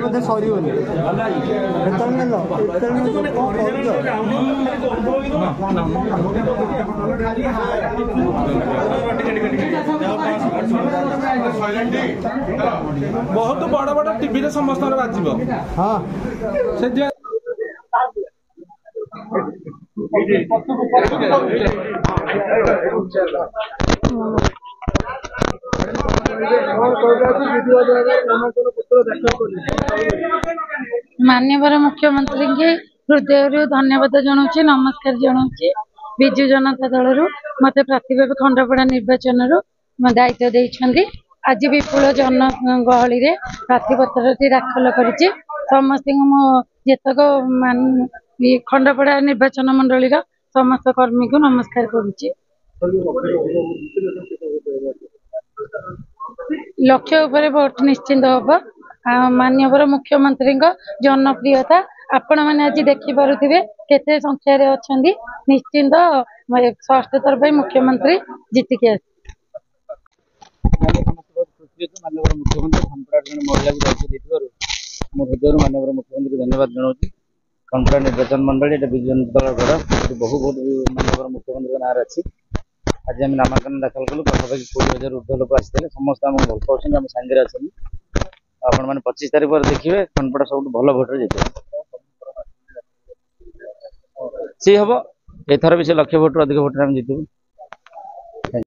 बोधे सरीबनी बहुत बड़ बड़ टीवी रे समस्त बाजिब। हाँ से माननीय मुख्यमंत्री के हृदय धन्यवाद जनाऊँ नमस्कार जनाऊँ विजु जनता दल मत प्रार्थी खंडपड़ा निर्वाचन दायित्व देते आज विपुल जन गहली प्रार्थीपत्र दाखल कर समस्त जेतक खंडपड़ा निर्वाचन मंडली समस्त कर्मी को नमस्कार करुच्ची। लक्ष्य उपरे भोट निश्चिंत हम माननीय मुख्यमंत्री जनप्रियता आपण मैंने आज देखिपे केते संख्यार अच्छा निश्चिंत षष्ठ थर मुख्यमंत्री जीतिक मुख्यमंत्री खंडपड़ा जन महिला को दायित्व हृदय माननीय मुख्यमंत्री धन्यवाद जनाऊँ। खंडपड़ा निर्वाचन मंडली विजु जनता दल गढ़ बहुत माननीय मुख्यमंत्री ना अच्छी आज आम नामांकन दाखल कलु पाखापाखि 20,000 ऊर्ध लोक आसते समस्त आम भल पाँच आम सांगे अच्छा आपण मैंने 25 तारीख पर देखिए खंडपड़ा सब भल भोटर जीते सी हम एथर भी से लक्ष्य भोटर अधिक भोटर आम जीतु।